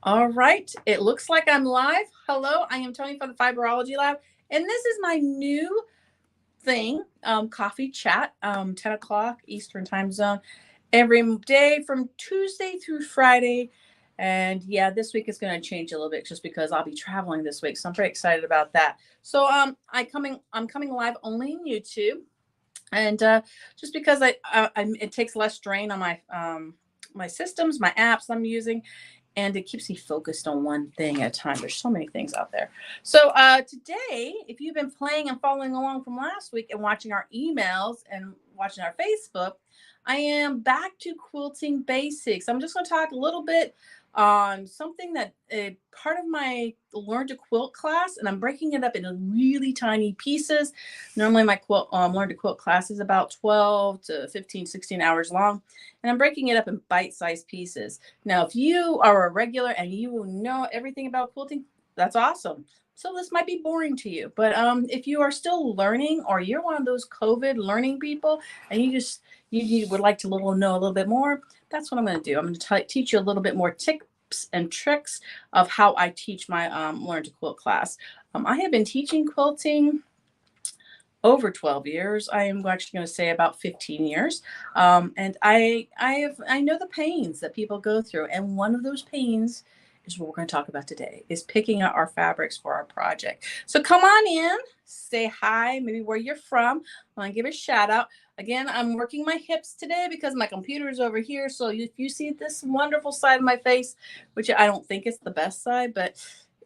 All right, it looks like I'm live. Hello, I am Toni from the Fiberology Lab, and this is my new thing, coffee chat, 10 o'clock Eastern time zone, every day from Tuesday through Friday. And yeah, this week is going to change a little bit just because I'll be traveling this week, so I'm very excited about that. So I'm coming live only in YouTube, and just because it takes less strain on my systems, my apps I'm using, and it keeps me focused on one thing at a time. There's so many things out there. So today, if you've been playing and following along from last week and watching our emails and watching our Facebook, I am back to quilting basics. I'm just going to talk a little bit on something that part of my learn to quilt class, and I'm breaking it up into really tiny pieces. Normally my learn to quilt class is about 12 to 15, 16 hours long, and I'm breaking it up in bite-sized pieces. Now, if you are a regular and you know everything about quilting, that's awesome. So this might be boring to you, but if you are still learning, or you're one of those COVID learning people, and you would like to know a little bit more, that's what I'm going to do. I'm going to teach you a little bit more tips and tricks of how I teach my learn to quilt class. I have been teaching quilting over 12 years. I am actually going to say about 15 years. And I know the pains that people go through. And one of those pains is what we're going to talk about today, is picking out our fabrics for our project. So come on in, say hi, maybe where you're from. I want to give a shout out. Again, I'm working my hips today because my computer is over here. So if you see this wonderful side of my face, which I don't think it's the best side, but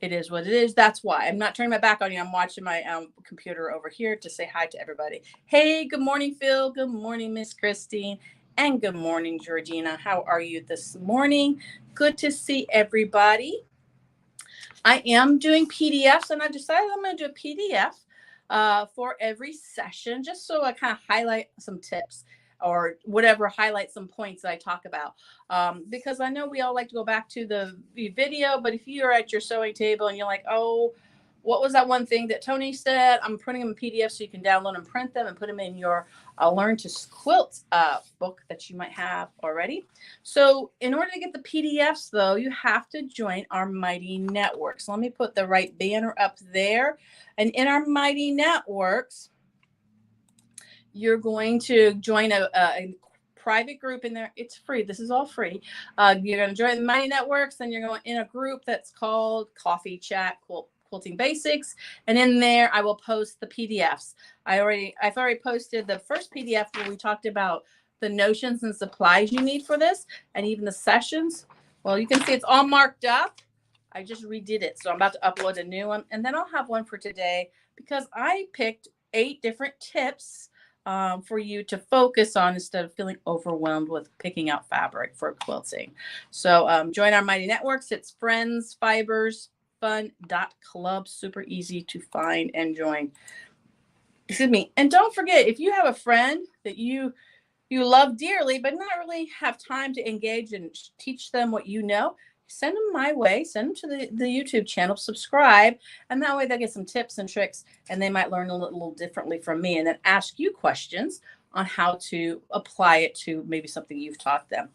it is what it is. That's why I'm not turning my back on you. I'm watching my computer over here to say hi to everybody. Hey, good morning, Phil. Good morning, Miss Christine. And good morning, Georgina. How are you this morning? Good to see everybody. I am doing PDFs, and I decided I'm going to do a PDF for every session, just so I kind of highlight some tips or whatever, highlight some points that I talk about. Because I know we all like to go back to the video, but if you're at your sewing table and you're like, oh, what was that one thing that Toni said? I'm printing them in PDF so you can download and print them and put them in your Learn to Quilt book that you might have already. So in order to get the PDFs, though, you have to join our Mighty Networks. So let me put the right banner up there. And in our Mighty Networks, you're going to join a private group in there. It's free. This is all free. You're going to join the Mighty Networks, then you're going in a group that's called Coffee Chat Quilting Basics, and in there I will post the PDFs. I've already posted the first PDF where we talked about the notions and supplies you need for this, and even the sessions. Well, you can see it's all marked up. I just redid it, so I'm about to upload a new one, and then I'll have one for today because I picked 8 different tips for you to focus on instead of feeling overwhelmed with picking out fabric for quilting. So join our Mighty Networks. It's Friends Fibers Fun.club. Super easy to find and join. Excuse me. And don't forget, if you have a friend that you love dearly but not really have time to engage and teach them what you know, send them my way. Send them to the YouTube channel, subscribe, and that way they get some tips and tricks, and they might learn a little differently from me, and then ask you questions on how to apply it to maybe something you've taught them.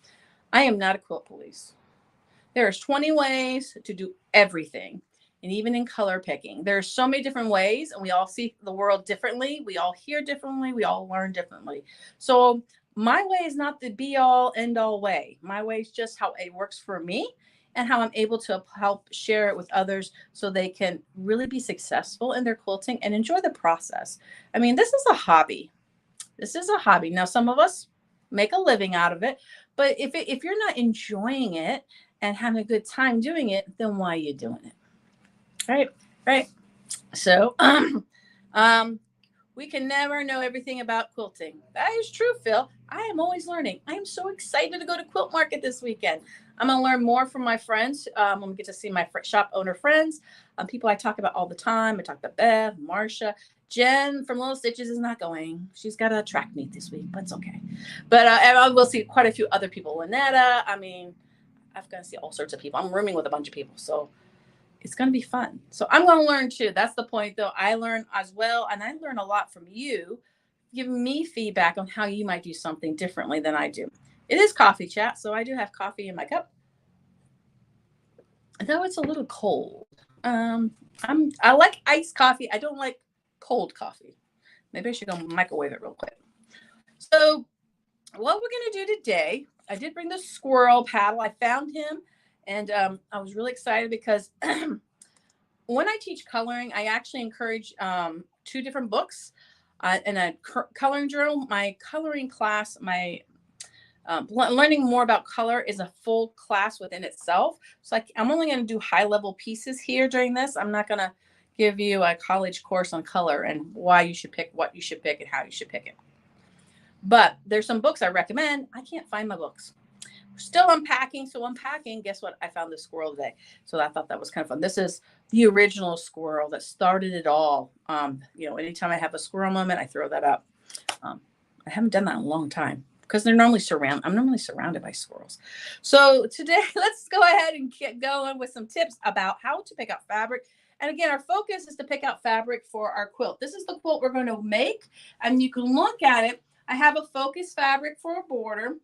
I am not a quilt police. There's 20 ways to do everything. And even in color picking, there's so many different ways, and we all see the world differently. We all hear differently. We all learn differently. So my way is not the be all end all way. My way is just how it works for me and how I'm able to help share it with others so they can really be successful in their quilting and enjoy the process. I mean, this is a hobby. This is a hobby. Now, some of us make a living out of it, but if you're not enjoying it and having a good time doing it, then why are you doing it? Right, right. So, we can never know everything about quilting. That is true, Phil. I am always learning. I am so excited to go to Quilt Market this weekend. I'm going to learn more from my friends. I'm going to get to see my shop owner friends, people I talk about all the time. I talk about Bev, Marcia. Jen from Little Stitches is not going. She's got a track meet this week, but it's okay. But I will see quite a few other people. Lynetta, I mean, I've got to see all sorts of people. I'm rooming with a bunch of people, so it's going to be fun. So I'm going to learn too. That's the point, though. I learn as well, and I learn a lot from you, giving me feedback on how you might do something differently than I do. It is coffee chat, so I do have coffee in my cup. though it's a little cold. I like iced coffee. I don't like cold coffee. Maybe I should go microwave it real quick. So what we're going to do today, I did bring the squirrel paddle. I found him, and I was really excited because when I teach coloring, I actually encourage two different books and a coloring journal. My coloring class, my learning more about color is a full class within itself. So I'm only going to do high level pieces here during this. I'm not going to give you a college course on color and why you should pick what you should pick and how you should pick it. But there's some books I recommend. I can't find my books. We're still unpacking. So unpacking, guess what? I found this squirrel today. So I thought that was kind of fun. This is the original squirrel that started it all. Anytime I have a squirrel moment, I throw that up. I haven't done that in a long time because I'm normally surrounded by squirrels. So today, let's go ahead and get going with some tips about how to pick out fabric. And again, our focus is to pick out fabric for our quilt. This is the quilt we're going to make, and you can look at it. I have a focus fabric for a border,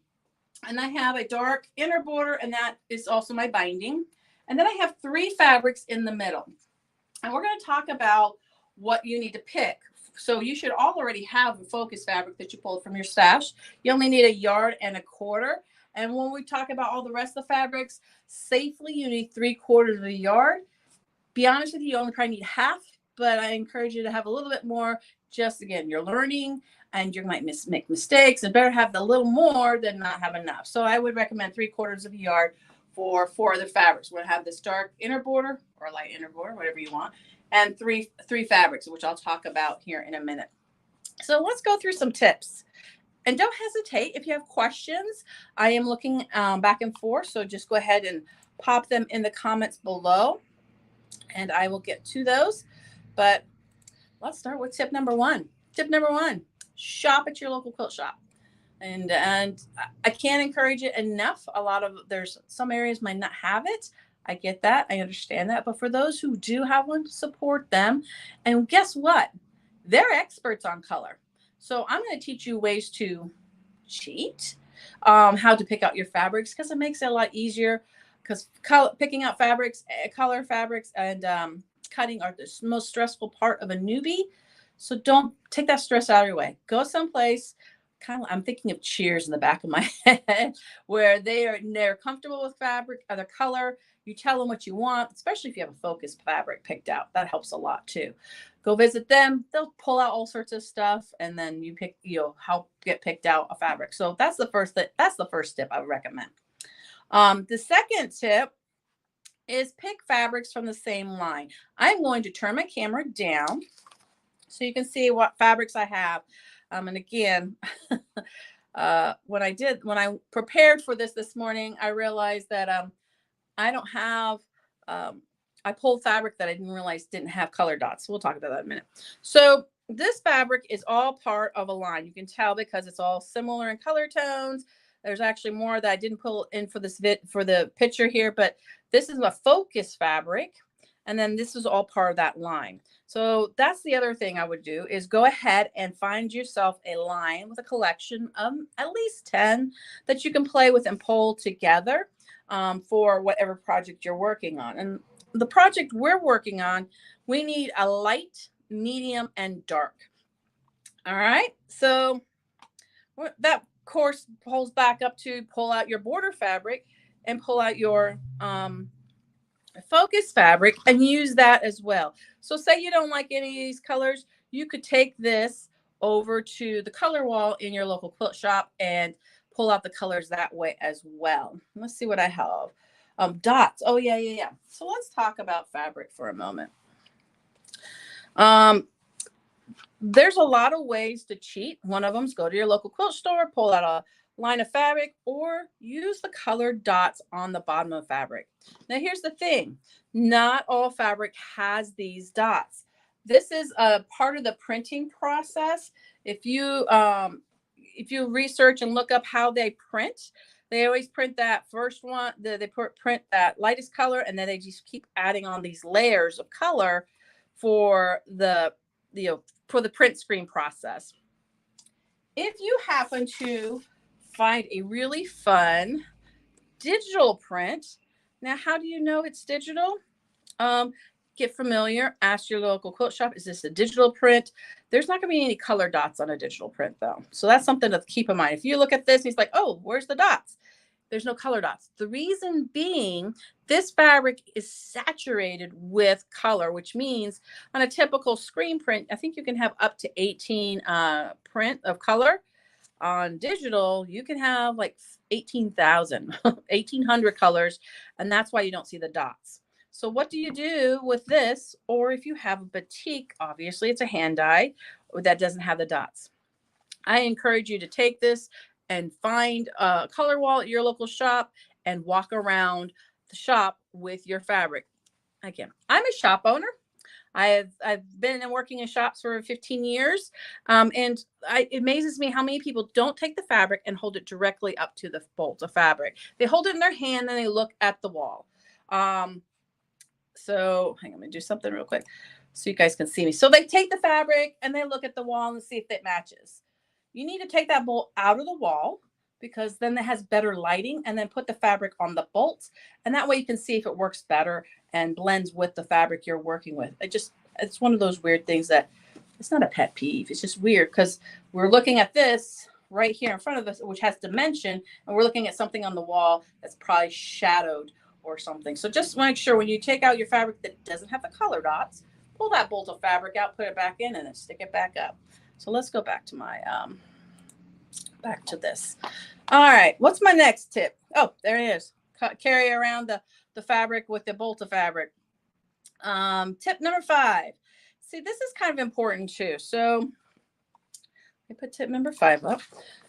and I have a dark inner border, and that is also my binding. And then I have 3 fabrics in the middle. And we're going to talk about what you need to pick. So you should already have a focus fabric that you pulled from your stash. You only need 1.25 yards. And when we talk about all the rest of the fabrics, safely you need 3/4 yard. Be honest with you, you only probably need half, but I encourage you to have a little bit more. Just again, you're learning and you might make mistakes, and better have a little more than not have enough. So I would recommend 3/4 yard for 4 other fabrics. We're going to have this dark inner border or light inner border, whatever you want, and three fabrics, which I'll talk about here in a minute. So let's go through some tips. And don't hesitate if you have questions. I am looking back and forth, so just go ahead and pop them in the comments below, and I will get to those. But let's start with tip number 1. Tip number 1, shop at your local quilt shop. And I can't encourage it enough. There's some areas might not have it. I get that. I understand that. But for those who do have one, support them. And guess what? They're experts on color. So I'm going to teach you ways to cheat, how to pick out your fabrics, because it makes it a lot easier. Because picking out fabrics, color fabrics, and cutting are the most stressful part of a newbie. So don't take that stress out of your way. Go someplace. I'm thinking of Cheers in the back of my head, where they're comfortable with fabric, other color. You tell them what you want, especially if you have a focused fabric picked out. That helps a lot too. Go visit them. They'll pull out all sorts of stuff, and then you'll help get picked out a fabric. So that's the first tip I would recommend. The second tip is pick fabrics from the same line. I'm going to turn my camera down so you can see what fabrics I have. And again, when I prepared for this morning, I realized that I don't have, I pulled fabric that I didn't realize didn't have color dots. We'll talk about that in a minute. So this fabric is all part of a line. You can tell because it's all similar in color tones. There's actually more that I didn't pull in for the picture here, but this is a focus fabric. And then this is all part of that line. So that's the other thing I would do is go ahead and find yourself a line with a collection of at least 10 that you can play with and pull together for whatever project you're working on. And the project we're working on, we need a light, medium, and dark. All right. So that course pulls back up to pull out your border fabric and pull out your focus fabric and use that as well. So say you don't like any of these colors, you could take this over to the color wall in your local quilt shop and pull out the colors that way as well. Let's see what I have. Dots. Oh, yeah. So let's talk about fabric for a moment. There's a lot of ways to cheat. One of them is go to your local quilt store, pull out a line of fabric, or use the colored dots on the bottom of fabric. Now, here's the thing. Not all fabric has these dots. This is a part of the printing process. If you research and look up how they print, they always print that first one. They print that lightest color, and then they just keep adding on these layers of color for the print screen process. If you happen to find a really fun digital print, Now, how do you know it's digital? Get familiar, ask your local quilt shop, is this a digital print? There's not going to be any color dots on a digital print though. So that's something to keep in mind. If you look at this, he's like, oh, where's the dots? There's no color dots. The reason being, this fabric is saturated with color, which means on a typical screen print, I think you can have up to 18 print of color. On digital, you can have like 18,000, 1,800 colors, and that's why you don't see the dots. So what do you do with this? Or if you have a batik, obviously it's a hand dye that doesn't have the dots. I encourage you to take this and find a color wall at your local shop and walk around the shop with your fabric. Again, I'm a shop owner. I've been working in shops for 15 years, and it amazes me how many people don't take the fabric and hold it directly up to the bolt of fabric. They hold it in their hand and they look at the wall. So hang on, I'm gonna do something real quick so you guys can see me. So they take the fabric and they look at the wall and see if it matches. You need to take that bolt out of the wall because then it has better lighting, and then put the fabric on the bolts. And that way you can see if it works better and blends with the fabric you're working with. It's one of those weird things that it's not a pet peeve. It's just weird because we're looking at this right here in front of us, which has dimension, and we're looking at something on the wall that's probably shadowed or something. So just make sure when you take out your fabric that doesn't have the color dots, pull that bolt of fabric out, put it back in, and then stick it back up. So let's go back to my back to this. All right, what's my next tip? Oh, there it is. Carry around the fabric with the bolt of fabric. Tip number 5. See, this is kind of important too. So I put tip number 5 up.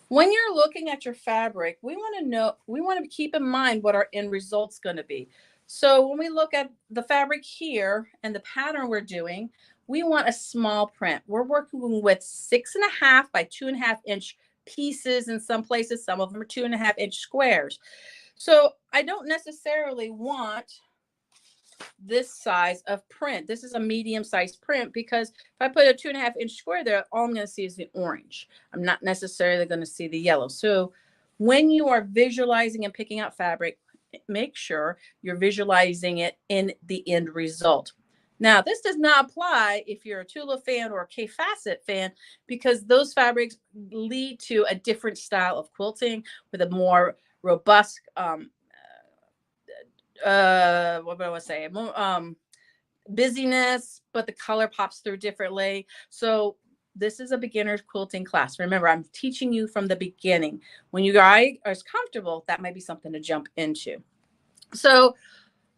When you're looking at your fabric, we want to keep in mind what our end result's going to be. So when we look at the fabric here and the pattern we're doing, we want a small print. We're working with 6.5 by 2.5 inch pieces in some places. Some of them are 2.5 inch squares. So I don't necessarily want this size of print. This is a medium sized print because if I put a 2.5 inch square there, all I'm going to see is the orange. I'm not necessarily going to see the yellow. So when you are visualizing and picking out fabric, make sure you're visualizing it in the end result. Now, this does not apply if you're a Tula fan or a K-Facet fan, because those fabrics lead to a different style of quilting with a more robust, what do I want to say? Busyness, but the color pops through differently. So this is a beginner's quilting class. Remember, I'm teaching you from the beginning. When you guys are comfortable, that might be something to jump into. So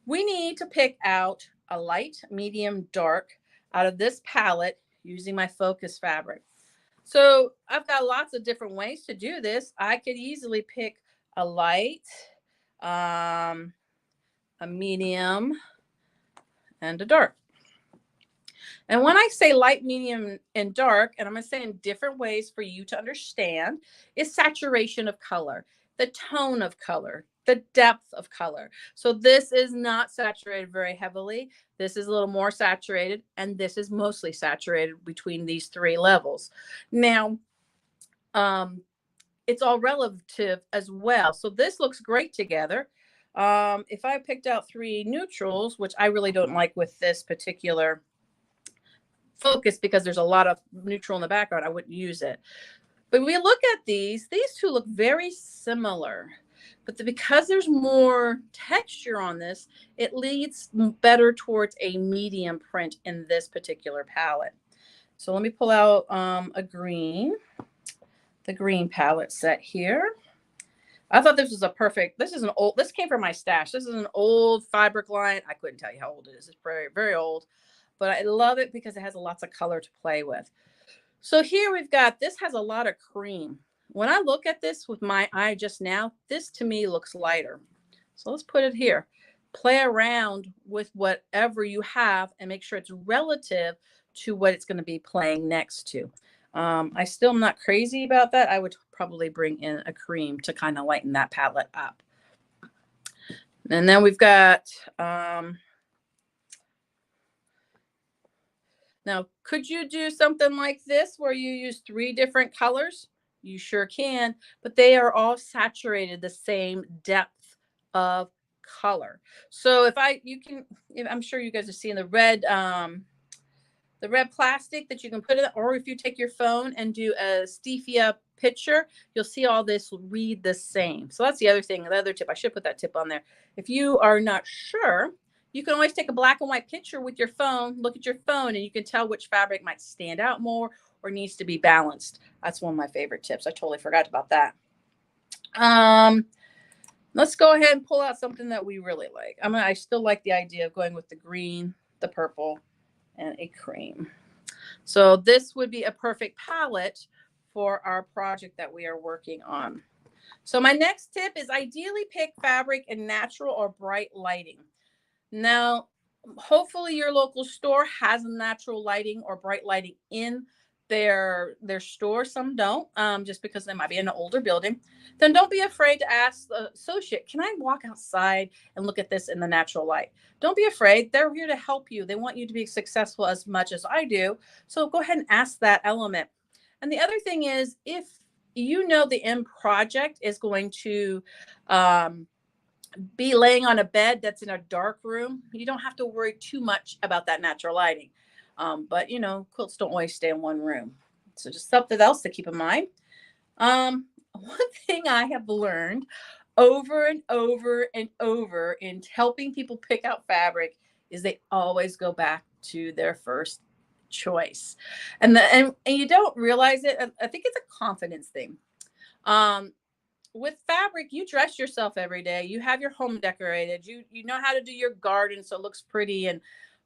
we need to pick out a light, medium, dark out of this palette using my focus fabric. So I've got lots of different ways to do this. I could easily pick a light, a medium, and a dark. And when I say light, medium, and dark, and I'm going to say in different ways for you to understand, is saturation of color, the tone of color, the depth of color. So this is not saturated very heavily. This is a little more saturated, and this is mostly saturated between these 3 levels. Now, it's all relative as well. So this looks great together. If I picked out 3 neutrals, which I really don't like with this particular focus because there's a lot of neutral in the background, I wouldn't use it. But we look at these 2 look very similar. But because there's more texture on this, it leads better towards a medium print in this particular palette. So let me pull out a green, the green palette set here. I thought this was a perfect, this came from my stash. This is an old fabric line. I couldn't tell you how old it is. It's very, very old, but I love it because it has lots of color to play with. So here we've got, this has a lot of cream. When I look at this with my eye just now, this to me looks lighter. So let's put it here. Play around with whatever you have and make sure it's relative to what it's going to be playing next to. I still am not crazy about that. I would probably bring in a cream to kind of lighten that palette up. And then we've got, now, could you do something like this where you use 3 different colors? You sure can, but they are all saturated the same depth of color. So I'm sure you guys are seeing the red plastic that you can put in, or if you take your phone and do a Stevia picture, you'll see all this read the same. So that's the other thing, the other tip. I should put that tip on there. If you are not sure, you can always take a black and white picture with your phone, look at your phone, and you can tell which fabric might stand out more or needs to be balanced. That's one of my favorite tips. I totally forgot about that. Let's go ahead and pull out something that we really like. I still like the idea of going with the green, the purple, and a cream. So this would be a perfect palette for our project that we are working on. So my next tip is ideally pick fabric in natural or bright lighting. Now, hopefully your local store has natural lighting or bright lighting in their store. Some don't, just because they might be in an older building. Then don't be afraid to ask the associate, can I walk outside and look at this in the natural light? Don't be afraid. They're here to help you. They want you to be successful as much as I do. So go ahead and ask that element. And the other thing is, if you know the end project is going to be laying on a bed that's in a dark room, you don't have to worry too much about that natural lighting. But quilts don't always stay in one room. So just something else to keep in mind. One thing I have learned over and over and over in helping people pick out fabric is they always go back to their first choice. And you don't realize it. I think it's a confidence thing. With fabric, you dress yourself every day. You have your home decorated. You know how to do your garden so it looks pretty and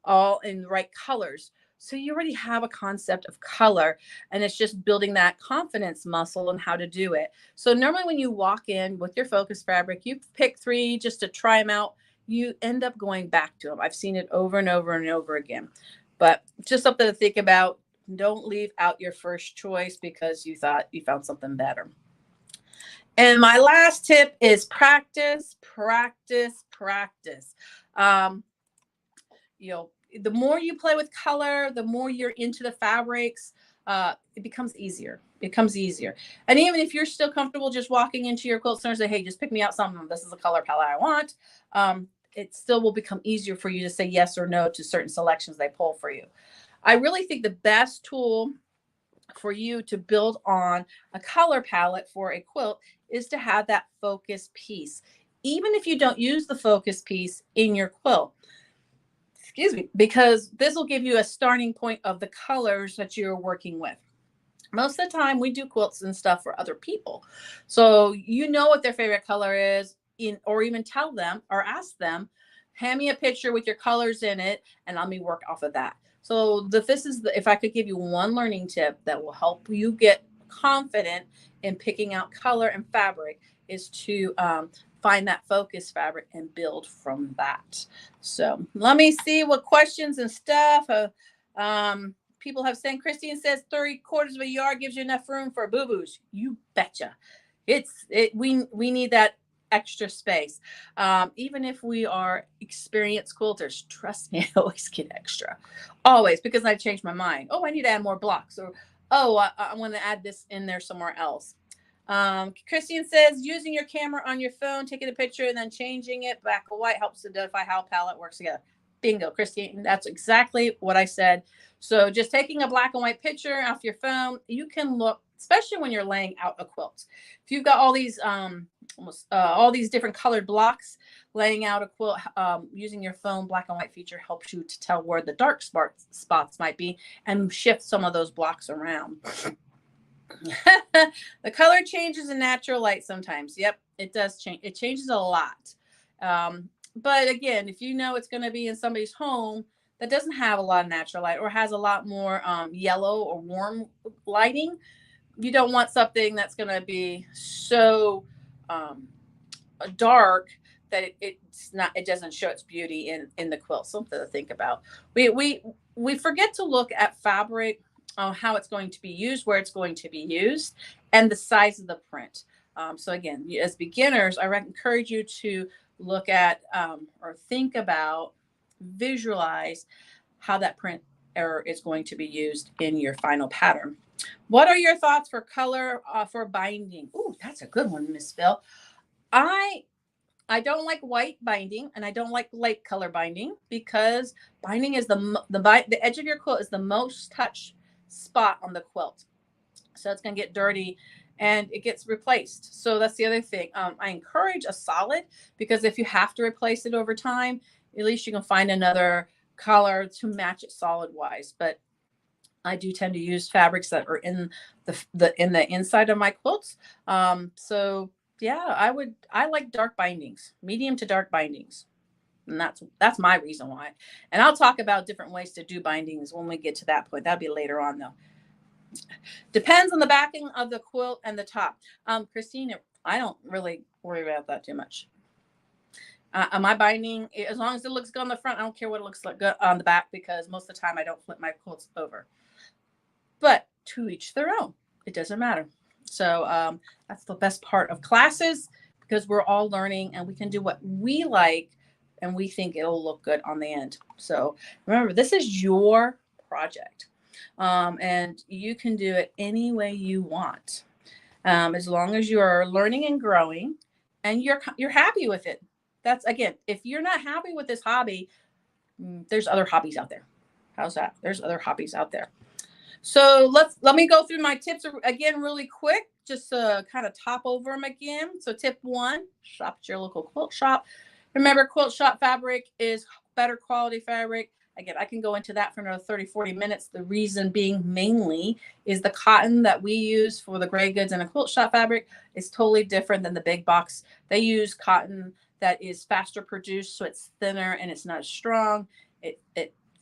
all in the right colors. So you already have a concept of color, and it's just building that confidence muscle and how to do it. So normally when you walk in with your focus fabric, you pick 3 just to try them out. You end up going back to them. I've seen it over and over and over again. But just something to think about. Don't leave out your first choice because you thought you found something better. And my last tip is practice, practice, practice. The more you play with color, the more you're into the fabrics, it becomes easier. It becomes easier. And even if you're still comfortable just walking into your quilt store and say, hey, just pick me out something. This is the color palette I want. It still will become easier for you to say yes or no to certain selections they pull for you. I really think the best tool for you to build on a color palette for a quilt is to have that focus piece. Even if you don't use the focus piece in your quilt, because this will give you a starting point of the colors that you're working with. Most of the time we do quilts and stuff for other people. So you know what their favorite color is, or even tell them or ask them, hand me a picture with your colors in it and let me work off of that. So if I could give you one learning tip that will help you get confident in picking out color and fabric, is to find that focus fabric and build from that. So let me see what questions and stuff people have sent. Christine says 3/4 of a yard gives you enough room for boo-boos. You betcha. We need that extra space. Even if we are experienced quilters, trust me, I always get extra. Always, because I changed my mind. Oh, I need to add more blocks. Or, oh, I want to add this in there somewhere else. Christine says, using your camera on your phone, taking a picture and then changing it black or white helps identify how palette works together. Bingo, Christine. That's exactly what I said. So just taking a black and white picture off your phone, you can look, especially when you're laying out a quilt. If you've got all these different colored blocks laying out a quilt, using your phone black and white feature helps you to tell where the dark spots might be and shift some of those blocks around. The color changes in natural light sometimes. Yep, it does change. It changes a lot. But again, if you know it's going to be in somebody's home that doesn't have a lot of natural light or has a lot more yellow or warm lighting, you don't want something that's going to be so dark that it doesn't show its beauty in the quilt. Something to think about. We forget to look at fabric, how it's going to be used, where it's going to be used, and the size of the print. So again, as beginners, I encourage you to look at or think about, visualize how that print error is going to be used in your final pattern. What are your thoughts for color for binding? Ooh, that's a good one, Miss Phil. I I don't like white binding, and I don't like light color binding, because binding is the edge of your quilt is the most touched spot on the quilt. So it's going to get dirty and it gets replaced. So that's the other thing. I encourage a solid, because if you have to replace it over time, at least you can find another color to match it solid wise. But I do tend to use fabrics that are in the inside of my quilts. So yeah, I like dark bindings, medium to dark bindings. And that's my reason why. And I'll talk about different ways to do bindings when we get to that point. That'll be later on though. Depends on the backing of the quilt and the top. Christine, I don't really worry about that too much. My binding, as long as it looks good on the front, I don't care what it looks like good on the back, because most of the time I don't flip my quilts over. But to each their own. It doesn't matter. So that's the best part of classes, because we're all learning and we can do what we like and we think it'll look good on the end. So remember, this is your project. And you can do it any way you want, as long as you are learning and growing and you're happy with it. That's, again, if you're not happy with this hobby, there's other hobbies out there. How's that? There's other hobbies out there. So let me go through my tips again really quick, just to kind of top over them again. So tip 1, shop at your local quilt shop. Remember, quilt shop fabric is better quality fabric. Again, I can go into that for another 30, 40 minutes. The reason being mainly is the cotton that we use for the gray goods and a quilt shop fabric is totally different than the big box. They use cotton that is faster produced, so it's thinner and it's not as strong. It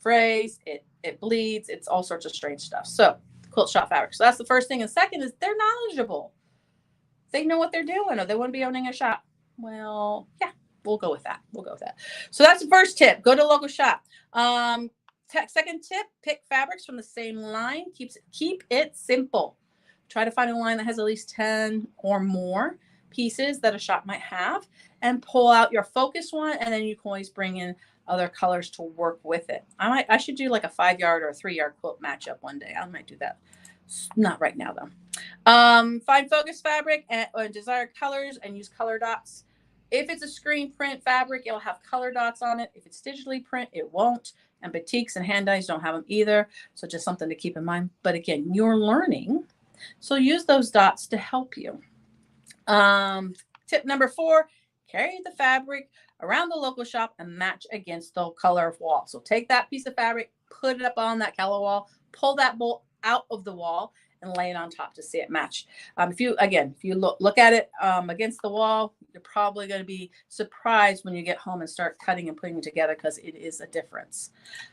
frays, it bleeds, it's all sorts of strange stuff. So quilt shop fabric. So that's the first thing. And second is they're knowledgeable. They know what they're doing, or they wouldn't be owning a shop. Well, yeah, we'll go with that. So that's the first tip. Go to a local shop. Second tip, pick fabrics from the same line. Keep it simple. Try to find a line that has at least 10 or more pieces that a shop might have, and pull out your focus one, and then you can always bring in other colors to work with it. I should do like a 5-yard or a 3-yard quilt matchup one day. I might do that. Not right now though. Find focus fabric and desired colors and use color dots. If it's a screen print fabric, it'll have color dots on it. If it's digitally print, it won't. And batiks and hand dyes don't have them either. So just something to keep in mind. But again, you're learning, so use those dots to help you. Tip number 4, carry the fabric around the local shop and match against the color of wall. So take that piece of fabric, put it up on that color wall, pull that bolt out of the wall, and lay it on top to see it match. If you look at it against the wall, you're probably going to be surprised when you get home and start cutting and putting it together, because it is a difference.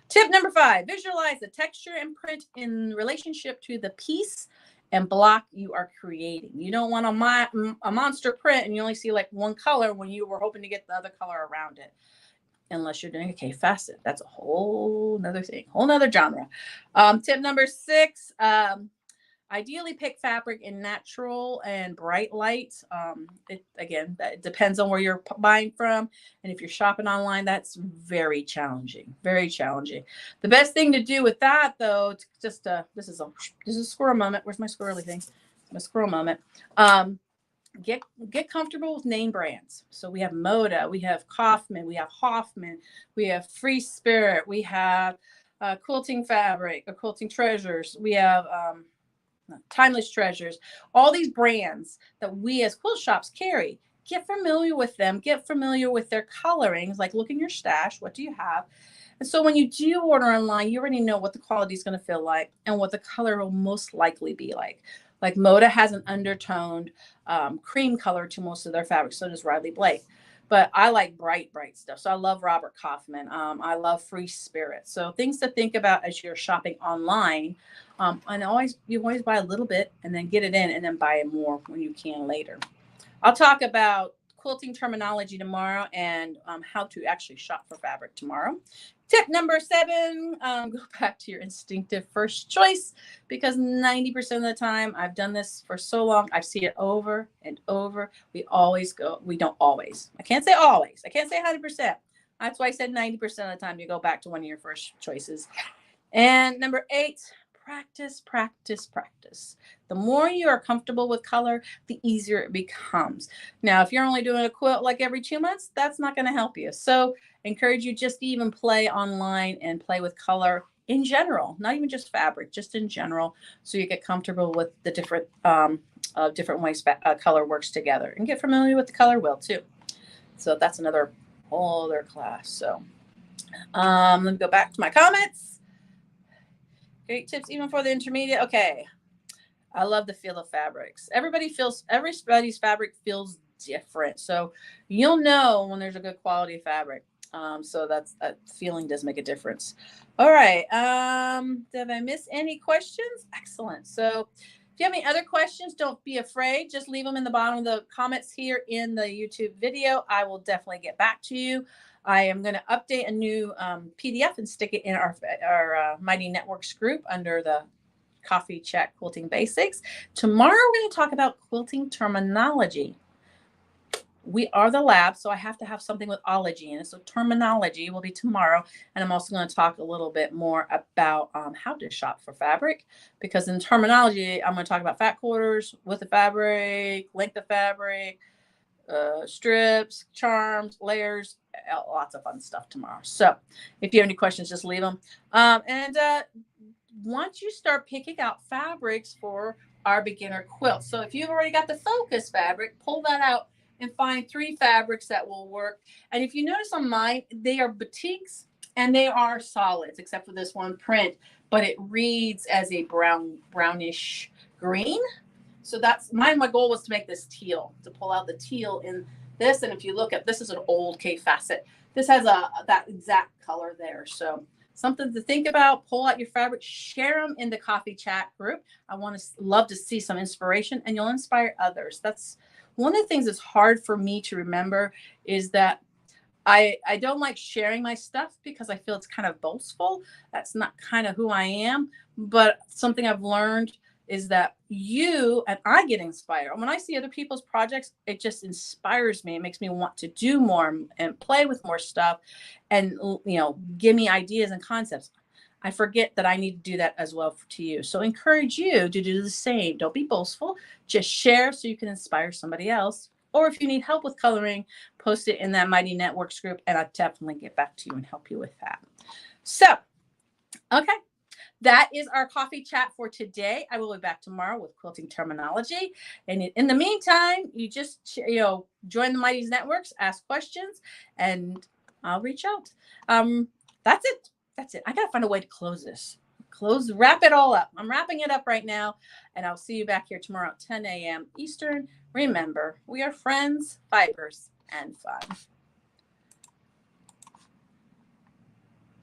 Tip number 5, visualize the texture and print in relationship to the piece and block you are creating. You don't want a monster print and you only see like one color when you were hoping to get the other color around it. Unless you're doing a K facet. That's a whole nother thing, whole nother genre. Tip number 6, ideally pick fabric in natural and bright light. That depends on where you're buying from. And if you're shopping online, that's very challenging, very challenging. The best thing to do with that though, this is a squirrel moment. Where's my squirrely thing? My squirrel moment. Get comfortable with name brands. So we have Moda, we have Kaufman, we have Hoffman, we have Free Spirit, we have Quilting Fabric, or Quilting Treasures, we have Timeless Treasures. All these brands that we as quilt shops carry. Get familiar with them. Get familiar with their colorings. Like, look in your stash. What do you have? And so when you do order online, you already know what the quality is going to feel like and what the color will most likely be like. Like Moda has an undertoned cream color to most of their fabrics. So does Riley Blake. But I like bright stuff. So I love Robert Kaufman. I love Free Spirit. So things to think about as you're shopping online. And you always buy a little bit and then get it in and then buy more when you can later. I'll talk about quilting terminology tomorrow and how to actually shop for fabric tomorrow. Tip number 7, go back to your instinctive first choice, because 90% of the time, I've done this for so long, I see it over and over. We don't always. I can't say always. I can't say 100%. That's why I said 90% of the time you go back to one of your first choices. And number 8, practice, practice, practice. The more you are comfortable with color, the easier it becomes. Now, if you're only doing a quilt like every 2 months, that's not going to help you. So encourage you just to even play online and play with color in general, not even just fabric, just in general, so you get comfortable with the different ways color works together, and get familiar with the color wheel too. So that's another whole other class. So let me go back to my comments. Great tips even for the intermediate. Okay. I love the feel of fabrics. Everybody's fabric feels different. So you'll know when there's a good quality fabric. So that feeling does make a difference. All right. Did I miss any questions? Excellent. So if you have any other questions, don't be afraid. Just leave them in the bottom of the comments here in the YouTube video. I will definitely get back to you. I am going to update a new PDF and stick it in our Mighty Networks group under the Coffee Chat Quilting Basics. Tomorrow we're going to talk about quilting terminology. We are the lab, so I have to have something with ology in it. So terminology will be tomorrow. And I'm also going to talk a little bit more about how to shop for fabric, because in terminology, I'm going to talk about fat quarters, width of fabric, length of fabric, strips, charms, layers, lots of fun stuff tomorrow. So if you have any questions, just leave them. Once you start picking out fabrics for our beginner quilt. So if you've already got the focus fabric, pull that out and find 3 fabrics that will work. And if you notice on mine, they are batiks and they are solids, except for this one print, but it reads as a brownish green. So that's mine. My goal was to make this teal, to pull out the teal in this. And if you look at, this is an old K facet. This has that exact color there. So something to think about. Pull out your fabric, share them in the Coffee Chat group. I love to see some inspiration, and you'll inspire others. That's one of the things that's hard for me to remember, is that I don't like sharing my stuff because I feel it's kind of boastful. That's not kind of who I am. But something I've learned is that you and I get inspired. When I see other people's projects, it just inspires me. It makes me want to do more and play with more stuff, and give me ideas and concepts. I forget that I need to do that as well to you. So encourage you to do the same. Don't be boastful. Just share so you can inspire somebody else. Or if you need help with coloring, post it in that Mighty Networks group, and I'll definitely get back to you and help you with that. So, okay. That is our coffee chat for today. I will be back tomorrow with quilting terminology. And in the meantime, you just, join the Mighty's Networks, ask questions, and I'll reach out. That's it. That's it. I got to find a way to close this. Wrap it all up. I'm wrapping it up right now, and I'll see you back here tomorrow at 10 a.m. Eastern. Remember, we are friends, fibers, and fun.